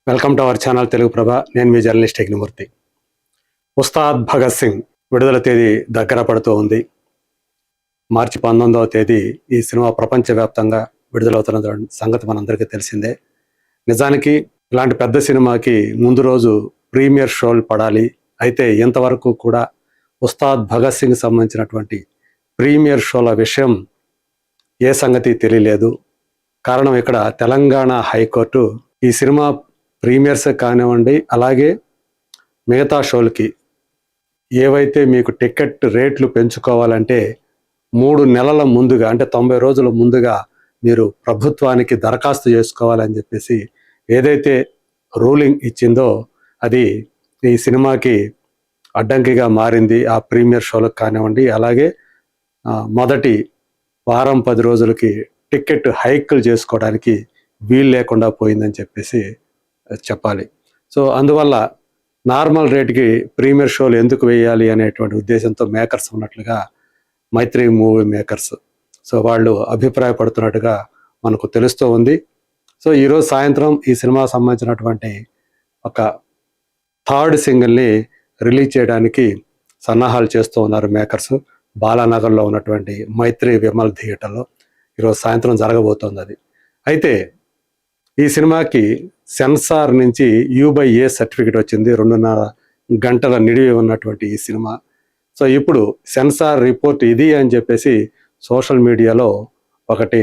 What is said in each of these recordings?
Welcome to our channel Telugu Prabha. నేను మీ journalist Yagnamurthy. Ustaad Bhagat Singh విడుదల తేదీ దగ్గర పడుతూ ఉంది. మార్చి 19వ తేదీ ఈ సినిమా ప్రపంచవ్యాప్తంగా విడుదలవుతున్న సంగతి మనందరికీ తెలిసిందే. నిజానికి ఇలాంటి పెద్ద సినిమాకి ముందు రోజు ప్రీమియర్ షోలు పడాలి. అయితే ఇంతవరకు కూడా ఉస్తాద్ భగత్ సింగ్ సంబంధించినటువంటి ప్రీమియర్ షోల విషయం ఏ సంగతి తెలియలేదు. కారణం ఇక్కడ తెలంగాణ హైకోర్టు ఈ సినిమా ప్రీమియర్స్ కానివ్వండి, అలాగే మిగతా షోలకి ఏవైతే మీకు టికెట్ రేట్లు పెంచుకోవాలంటే 3 నెలల ముందుగా, అంటే 90 రోజుల ముందుగా మీరు ప్రభుత్వానికి దరఖాస్తు చేసుకోవాలని చెప్పేసి ఏదైతే రూలింగ్ ఇచ్చిందో అది ఈ సినిమాకి అడ్డంకిగా మారింది. ఆ ప్రీమియర్ షోలకు కానివ్వండి, అలాగే మొదటి వారం 10 రోజులకి టికెట్ హైక్లు చేసుకోవడానికి వీలు లేకుండా పోయిందని చెప్పేసి చెప్పాలి. సో అందువల్ల నార్మల్ రేట్కి ప్రీమియర్ షోలు ఎందుకు వేయాలి అనేటువంటి ఉద్దేశంతో మేకర్స్ ఉన్నట్లుగా మైత్రి మూవీ మేకర్స్ వాళ్ళు అభిప్రాయపడుతున్నట్టుగా మనకు తెలుస్తూ ఉంది. సో ఈరోజు సాయంత్రం ఈ సినిమా సంబంధించినటువంటి ఒక థర్డ్ సింగిల్ని రిలీజ్ చేయడానికి సన్నాహాలు చేస్తూ ఉన్నారు మేకర్స్. బాలానగర్లో ఉన్నటువంటి మైత్రి విమల్ థియేటర్లో ఈరోజు సాయంత్రం జరగబోతోంది అది. అయితే ఈ సినిమాకి సెన్సార్ నుంచి U/A సర్టిఫికెట్ వచ్చింది. 2.5 గంటల నిడివి ఉన్నటువంటి ఈ సినిమా. సో ఇప్పుడు సెన్సార్ రిపోర్ట్ ఇది అని చెప్పేసి సోషల్ మీడియాలో ఒకటి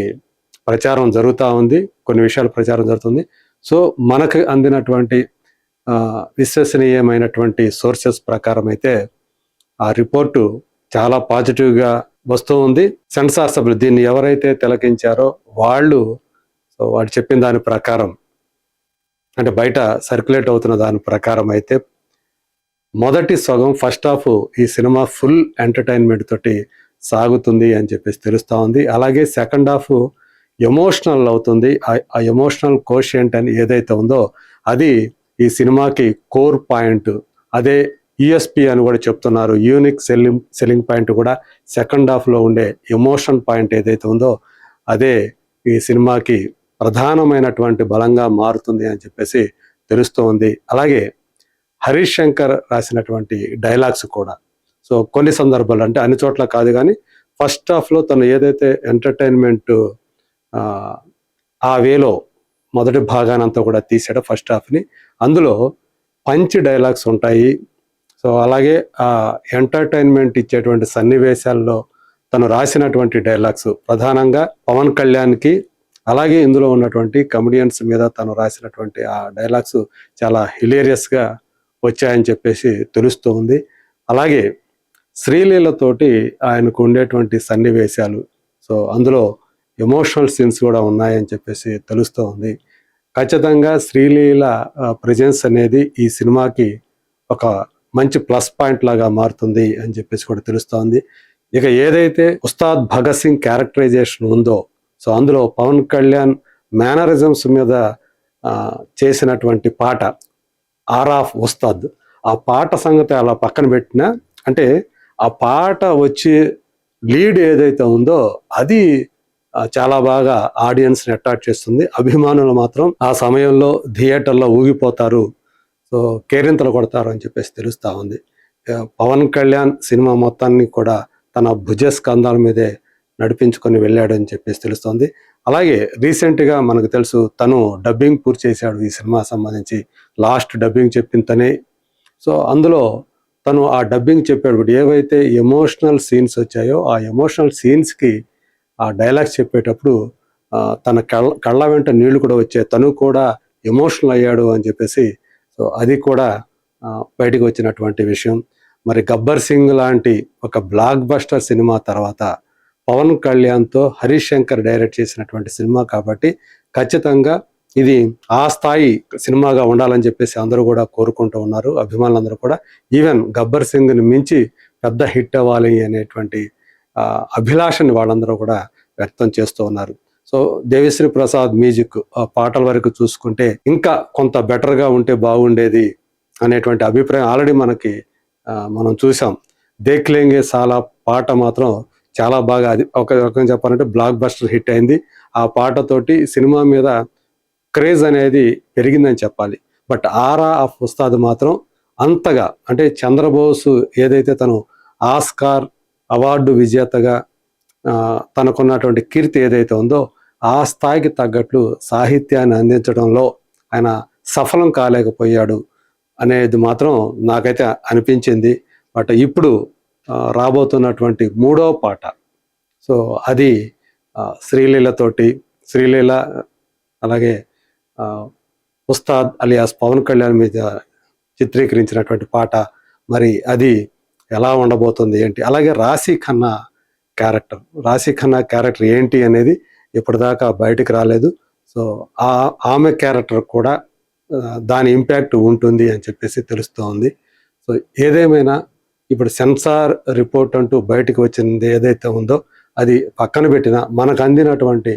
ప్రచారం జరుగుతూ ఉంది. కొన్ని విషయాలు ప్రచారం జరుగుతుంది. సో మనకు అందినటువంటి విశ్వసనీయమైనటువంటి సోర్సెస్ ప్రకారం అయితే ఆ రిపోర్టు చాలా పాజిటివ్గా వస్తూ ఉంది. సెన్సార్ సభ్యులు దీన్ని ఎవరైతే తిలకించారో వాళ్ళు చెప్పిన దాని ప్రకారం, అంటే బయట సర్క్యులేట్ అవుతున్న దాని ప్రకారం అయితే మొదటి సగం ఫస్ట్ హాఫ్ ఈ సినిమా ఫుల్ ఎంటర్టైన్మెంట్ తోటి సాగుతుంది అని చెప్పేసి తెలుస్తూ ఉంది. అలాగే సెకండ్ హాఫ్ ఎమోషనల్ అవుతుంది. ఆ ఎమోషనల్ కోషియంట్ అని ఏదైతే ఉందో అది ఈ సినిమాకి కోర్ పాయింట్. అదే USP అని కూడా చెప్తున్నారు. యూనిక్ సెల్లింగ్ పాయింట్ కూడా సెకండ్ హాఫ్లో ఉండే ఎమోషన్ పాయింట్ ఏదైతే ఉందో అదే ఈ సినిమాకి ప్రధానమైనటువంటి బలంగా మారుతుంది అని చెప్పేసి తెలుస్తూ ఉంది. అలాగే హరీష్ శంకర్ రాసినటువంటి డైలాగ్స్ కూడా కొన్ని సందర్భాలు, అంటే అన్ని చోట్ల కాదు కానీ ఫస్ట్ హాఫ్లో తను ఏదైతే ఎంటర్టైన్మెంట్ ఆ వేలో మొదటి భాగానంతా కూడా తీసాడో ఫస్ట్ హాఫ్ని, అందులో పంచ్ డైలాగ్స్ ఉంటాయి. అలాగే ఆ ఎంటర్టైన్మెంట్ ఇచ్చేటువంటి సన్నివేశాల్లో తను రాసినటువంటి డైలాగ్స్ ప్రధానంగా పవన్ కళ్యాణ్కి, అలాగే ఇందులో ఉన్నటువంటి కమెడియన్స్ మీద తను రాసినటువంటి ఆ డైలాగ్స్ చాలా హిలేరియస్గా వచ్చాయని చెప్పేసి తెలుస్తూ ఉంది. అలాగే శ్రీలీలతోటి ఆయనకు ఉండేటువంటి సన్నివేశాలు, అందులో ఎమోషనల్ సీన్స్ కూడా ఉన్నాయని చెప్పేసి తెలుస్తూ ఉంది. ఖచ్చితంగా శ్రీలీల ప్రెజెన్స్ అనేది ఈ సినిమాకి ఒక మంచి ప్లస్ పాయింట్ లాగా మారుతుంది అని చెప్పేసి కూడా తెలుస్తూ ఉంది. ఇక ఏదైతే ఉస్తాద్ భగత్ సింగ్ క్యారెక్టరైజేషన్ ఉందో అందులో పవన్ కళ్యాణ్ మేనరిజమ్స్ మీద చేసినటువంటి పాట ఆర్ ఆఫ్ ఉస్తాద్, ఆ పాట సంగతి అలా పక్కన పెట్టినా, అంటే ఆ పాట వచ్చి లీడ్ ఏదైతే ఉందో అది చాలా బాగా ఆడియన్స్ని అట్రాక్ట్ చేస్తుంది. అభిమానులు మాత్రం ఆ సమయంలో థియేటర్లో ఊగిపోతారు, కేరింతలు కొడతారు అని చెప్పేసి తెలుస్తూ ఉంది. పవన్ కళ్యాణ్ సినిమా మొత్తాన్ని కూడా తన భుజస్కంధాల మీదే నడిపించుకొని వెళ్ళాడు అని చెప్పేసి తెలుస్తోంది. అలాగే రీసెంట్గా మనకు తెలుసు తను డబ్బింగ్ పూర్తి చేశాడు ఈ సినిమా సంబంధించి. లాస్ట్ డబ్బింగ్ చెప్పిన తనే. అందులో తను ఆ డబ్బింగ్ చెప్పేటప్పుడు ఏవైతే ఎమోషనల్ సీన్స్ వచ్చాయో ఆ ఎమోషనల్ సీన్స్కి ఆ డైలాగ్స్ చెప్పేటప్పుడు తన కళ్ళ వెంట నీళ్లు కూడా వచ్చాయి. తను కూడా ఎమోషనల్ అయ్యాడు అని చెప్పేసి అది కూడా బయటకు వచ్చినటువంటి విషయం. మరి గబ్బర్ సింగ్ లాంటి ఒక బ్లాక్ బస్టర్ సినిమా తర్వాత పవన్ కళ్యాణ్తో హరీష్ శంకర్ డైరెక్ట్ చేసినటువంటి సినిమా కాబట్టి ఖచ్చితంగా ఇది ఆ స్థాయి సినిమాగా ఉండాలని చెప్పేసి అందరూ కూడా కోరుకుంటూ ఉన్నారు, అభిమానులందరూ కూడా. ఈవెన్ గబ్బర్ సింగ్ని మించి పెద్ద హిట్ అవ్వాలి అనేటువంటి అభిలాషని వాళ్ళందరూ కూడా వ్యక్తం చేస్తూ ఉన్నారు. దేవిశ్రీ ప్రసాద్ మ్యూజిక్ పాటల వరకు చూసుకుంటే ఇంకా కొంత బెటర్గా ఉంటే బాగుండేది అనేటువంటి అభిప్రాయం ఆల్రెడీ మనం చూసాం. దేఖ్లేంగే సాలా పాట మాత్రం చాలా బాగా, అది ఒక రకంగా చెప్పాలంటే బ్లాక్ బస్టర్ హిట్ అయింది. ఆ పాటతోటి సినిమా మీద క్రేజ్ అనేది పెరిగిందని చెప్పాలి. బట్ ఆరా ఆఫ్ ఉస్తాద్ మాత్రం అంతగా, అంటే చంద్రబోసు ఏదైతే తను ఆస్కార్ అవార్డు విజేతగా తనకున్నటువంటి కీర్తి ఏదైతే ఉందో ఆ స్థాయికి తగ్గట్లు సాహిత్యాన్ని అందించడంలో ఆయన సఫలం కాలేకపోయాడు అనేది మాత్రం నాకైతే అనిపించింది. బట్ ఇప్పుడు రాబోతున్నటువంటి 3వ పాట, సో అది శ్రీలీలతోటి, శ్రీలీల అలాగే ఉస్తాద్ అలియాస్ పవన్ కళ్యాణ్ మీద చిత్రీకరించినటువంటి పాట. మరి అది ఎలా ఉండబోతుంది ఏంటి, అలాగే రాశి ఖన్నా క్యారెక్టర్ ఏంటి అనేది ఇప్పటిదాకా బయటికి రాలేదు. సో ఆమె క్యారెక్టర్ కూడా దాని ఇంపాక్ట్ ఉంటుంది అని చెప్పేసి తెలుస్తూ ఉంది. సో ఏదేమైనా ఇప్పుడు సెన్సార్ రిపోర్ట్ అంటూ బయటకు వచ్చింది ఏదైతే ఉందో అది పక్కన పెట్టిన మనకు అందినటువంటి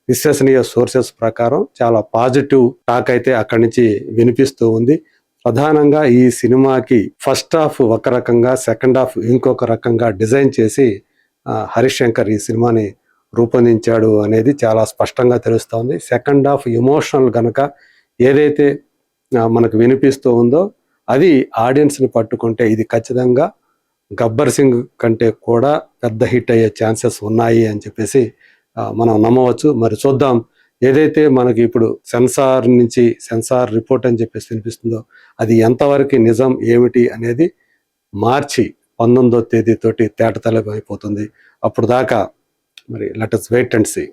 విశ్వసనీయ సోర్సెస్ ప్రకారం చాలా పాజిటివ్ టాక్ అయితే అక్కడి నుంచి వినిపిస్తూ ఉంది. ప్రధానంగా ఈ సినిమాకి ఫస్ట్ హాఫ్ ఒక రకంగా, సెకండ్ హాఫ్ ఇంకొక రకంగా డిజైన్ చేసి హరీష్ శంకర్ ఈ సినిమాని రూపొందించాడు అనేది చాలా స్పష్టంగా తెలుస్తోంది. సెకండ్ హాఫ్ ఎమోషనల్ గనక ఏదైతే మనకు వినిపిస్తూ ఉందో అది ఆడియన్స్ని పట్టుకుంటే ఇది ఖచ్చితంగా గబ్బర్ సింగ్ కంటే కూడా పెద్ద హిట్ అయ్యే ఛాన్సెస్ ఉన్నాయి అని చెప్పేసి మనం నమ్మవచ్చు. మరి చూద్దాం, ఏదైతే మనకి ఇప్పుడు సెన్సార్ రిపోర్ట్ అని చెప్పేసి వినిపిస్తుందో అది ఎంతవరకు నిజం ఏమిటి అనేది మార్చి 19వ తేదీతోటి తేటతెల్లం అయిపోతుంది. అప్పుడు దాకా మరి let us wait and see.